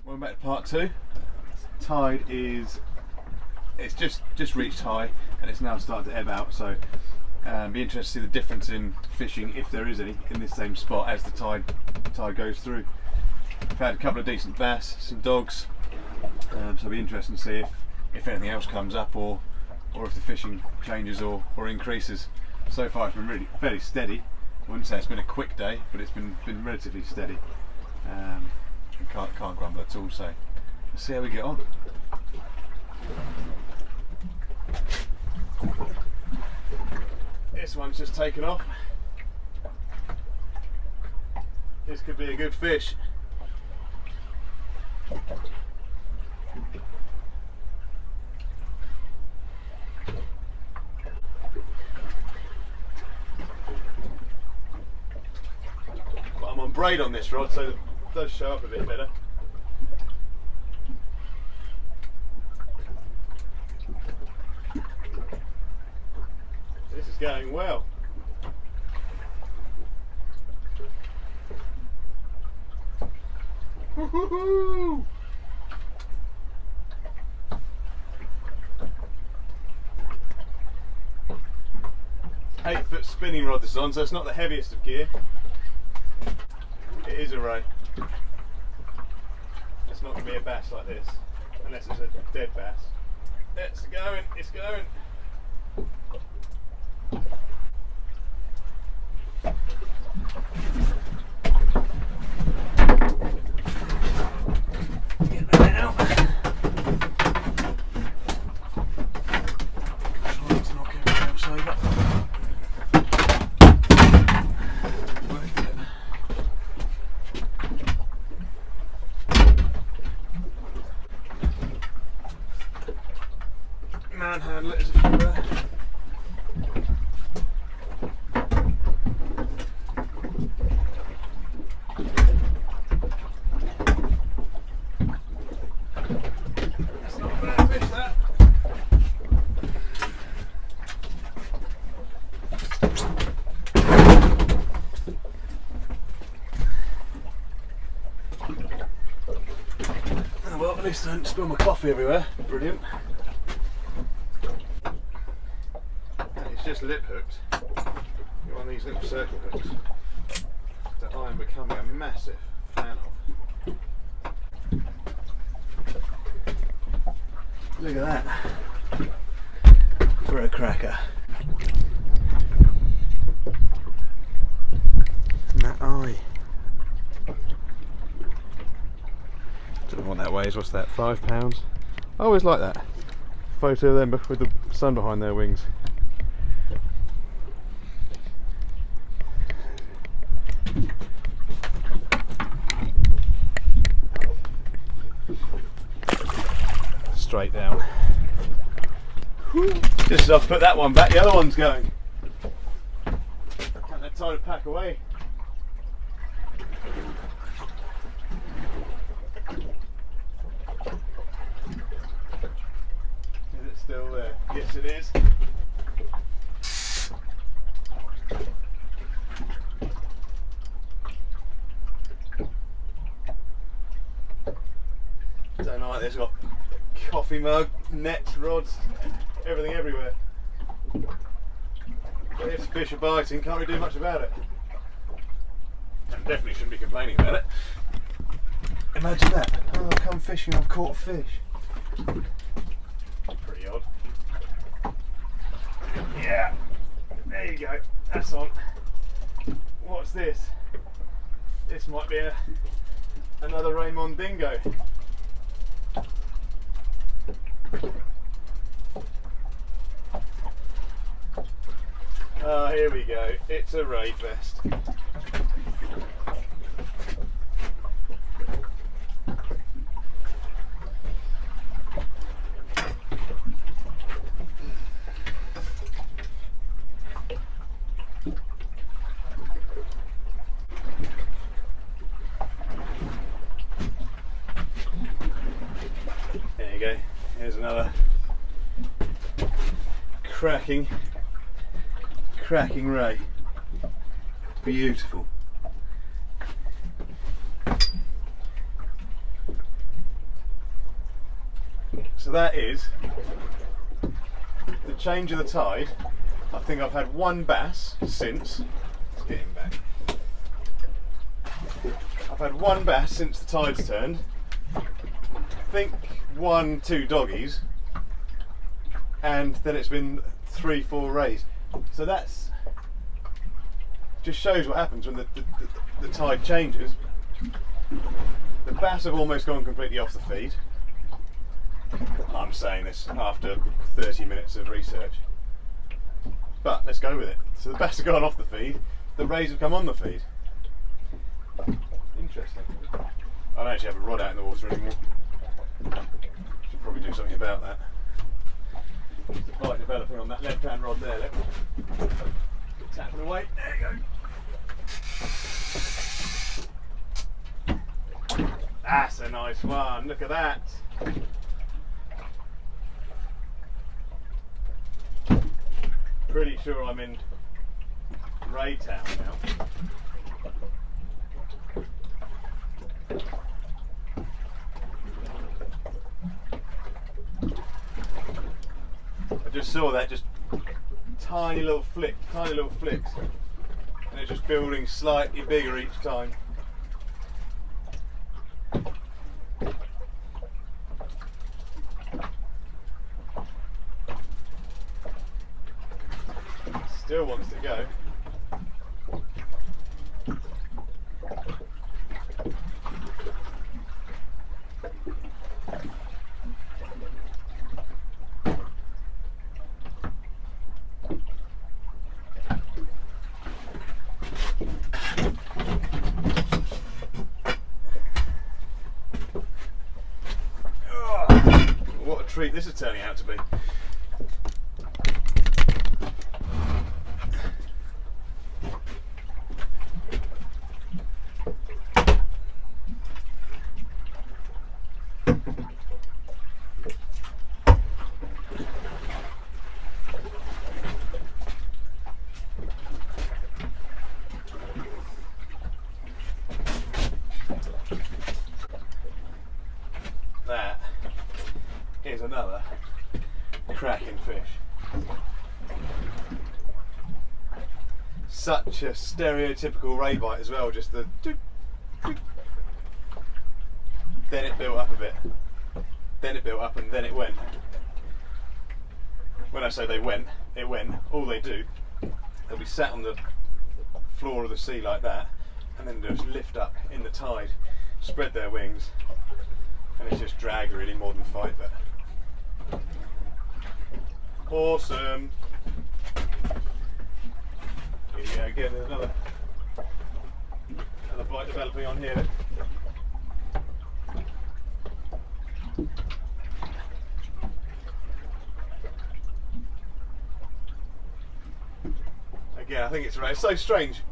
We're back to part two. Tide is, it's just reached high and it's now starting to ebb out, so be interested to see the difference in fishing, if there is any, in this same spot as the tide goes through. I've had a couple of decent bass, some dogs, so it'll be interesting to see if anything else comes up or if the fishing changes or increases. So far it's been really fairly steady. I wouldn't say it's been a quick day, but it's been relatively steady. And can't grumble at all, so let's see how we get on. This one's just taken off. This could be a good fish. But I'm on braid on this rod, so it does show up a bit better. This is going well. Woohoo! 8-foot spinning rod this is on, so it's not the heaviest of gear. It is a ray. It's not going to be a bass like this, unless it's a dead bass. It's going, it's going. Get that out. Try not to knock everything else over. Manhandle it as if you were. That's not a bad fish, that. Oh, well, at least I didn't spill my coffee everywhere. Brilliant. Just lip hooked. You're on these little circle hooks that I am becoming a massive fan of. Look at that. For a cracker. And that eye. Don't know what that weighs. What's that? £5? I always like that photo of them with the sun behind their wings. Straight down. Just as I've put that one back, the other one's going. And they're time to pack away. Is it still there? Yes, it is. Don't like this. Got coffee mug, nets, rods, everything everywhere. But if the fish are biting, can't really do much about it. And definitely shouldn't be complaining about it. Imagine that. Oh, I've come fishing, I've caught a fish. Pretty odd. Yeah, there you go. That's on. What's this? This might be another Raymond dingo. Oh, here we go. It's a ray fest. There you go. Here's another cracking ray. Beautiful. So that is the change of the tide. I think I've had one bass since. Let's get him back. I've had one bass since the tide's turned. I think 1-2 doggies, and then it's been 3-4 rays. So that's just shows what happens when the tide changes. The bass have almost gone completely off the feed. I'm saying this after 30 minutes of research, but let's go with it. So the bass have gone off the feed, the rays have come on the feed. Interesting. I don't actually have a rod out in the water anymore. Should probably do something about that. There's a bite developing on that left hand rod there, look. Tapping away, there you go. That's a nice one, look at that. Pretty sure I'm in Raytown now. I just saw that, just tiny little flicks, and it's just building slightly bigger each time. Still wants to go. What a treat this is turning out to be. That is another cracking fish. Such a stereotypical ray bite as well, just the doop, doop. Then it built up a bit, then it built up, and then it went. When I say they went, it went. All they do, they'll be sat on the floor of the sea like that, and then they'll just lift up in the tide, spread their wings, and it's just drag really more than fight. But awesome. Here we go again, there's another bite developing on here. Again, I think it's right. It's so strange.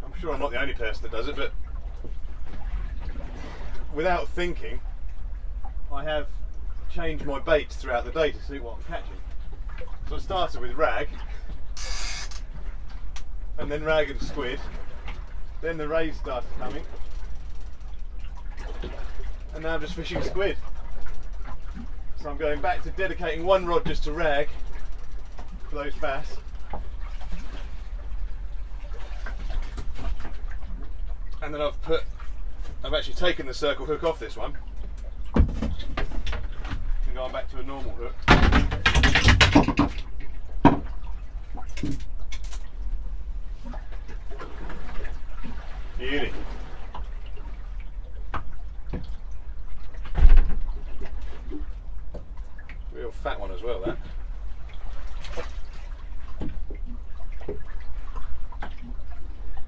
I'm sure I'm not the only person that does it, but without thinking, I have changed my baits throughout the day to suit what I'm catching. So I started with rag, and then rag and squid, then the rays started coming, and now I'm just fishing squid. So I'm going back to dedicating one rod just to rag for those bass. And then I've actually taken the circle hook off this one and gone back to a normal hook. Beauty. Real fat one as well, that.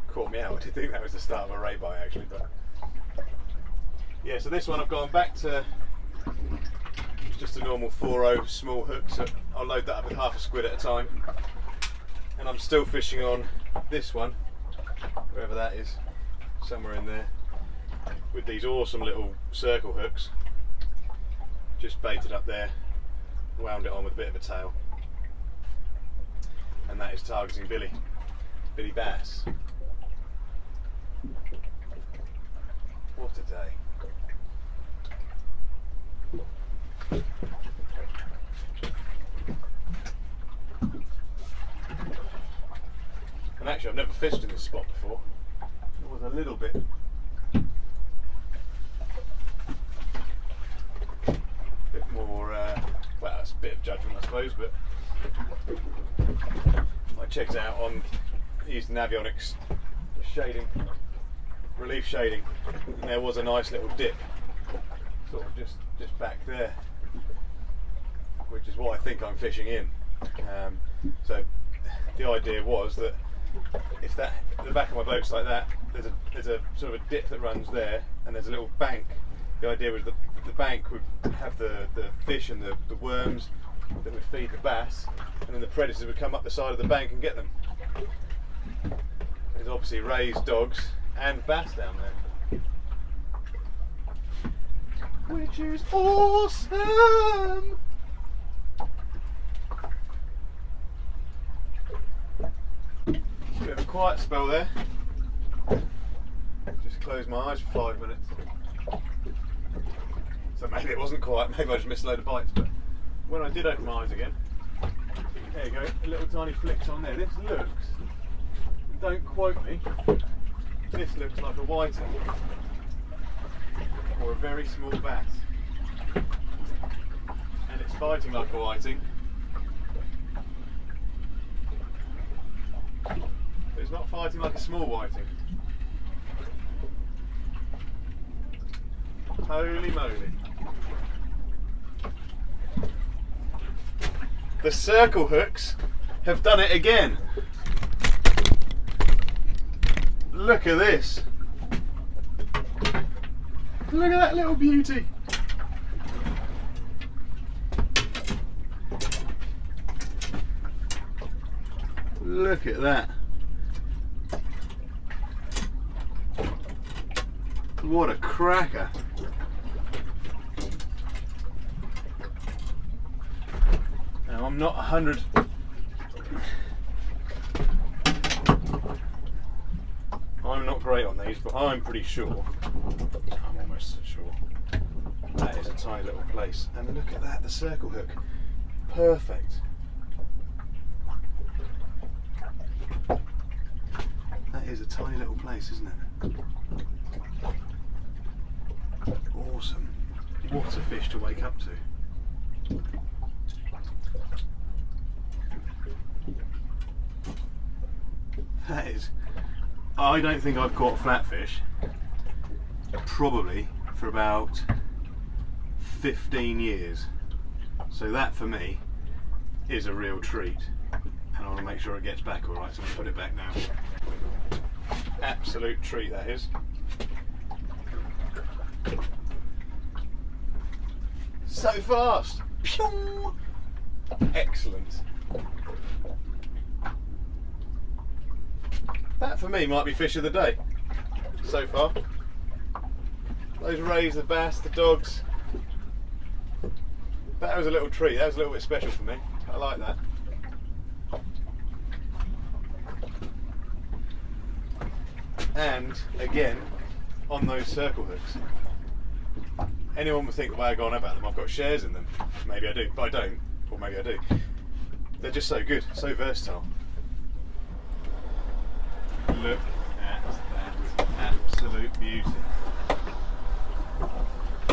Caught me out. I did think that was the start of a ray bite actually, but yeah. So this one I've gone back to just a normal 4.0 small hook, so I'll load that up with half a squid at a time, and I'm still fishing on this one, wherever that is, somewhere in there, with these awesome little circle hooks. Just baited up there, wound it on with a bit of a tail, and that is targeting Billy bass. What a day. And actually I've never fished in this spot before. It was a little bit more, well, it's a bit of judgment I suppose, but I checked it out on, used Navionics shading, relief shading, and there was a nice little dip, sort of just back there, which is what I think I'm fishing in. So the idea was that if the back of my boat's like that, there's a sort of a dip that runs there, and there's a little bank. The idea was that the bank would have the fish and the worms that would feed the bass, and then the predators would come up the side of the bank and get them. There's obviously raised dogs and bass down there, which is awesome. Bit of a quiet spell there. Just closed my eyes for 5 minutes. So maybe it wasn't quiet, maybe I just missed a load of bites, but when I did open my eyes again, there you go, a little tiny flicks on there. This looks, don't quote me, this looks like a whiting or a very small bass. And it's fighting like a whiting. But it's not fighting like a small whiting. Holy moly. The circle hooks have done it again. Look at this. Look at that little beauty. Look at that. What a cracker. Now I'm not 100. I'm not great on these, but I'm pretty sure. I'm almost sure. That is a tiny little place. And look at that, the circle hook. Perfect. That is a tiny little place, isn't it? Awesome. What a fish to wake up to. That is, I don't think I've caught flatfish probably for about 15 years. So that for me is a real treat. And I want to make sure it gets back all right, so I'm going to put it back now. Absolute treat that is. So fast! Excellent. That for me might be fish of the day so far. Those rays, the bass, the dogs. That was a little treat, that was a little bit special for me. I like that. And again, on those circle hooks. Anyone would think the way I go on about them, I've got shares in them. Maybe I do, but I don't. Or maybe I do. They're just so good, so versatile. Look at that absolute beauty. That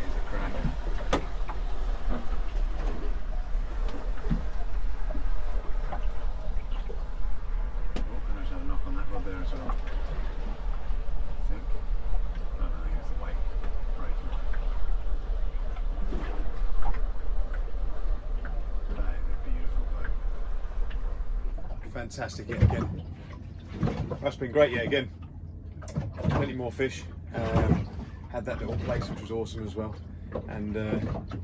is a cracker. Oh, and I just had a knock on that rod there as well. I think. I don't think it's the weight breaking. That is a beautiful boat. Fantastic yet again. That's been great yet again. Plenty more fish. Had that little place which was awesome as well. And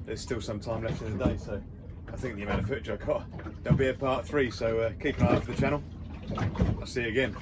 there's still some time left in the day, so I think the amount of footage I got, there'll be a part 3, so keep an eye out for the channel. I'll see you again.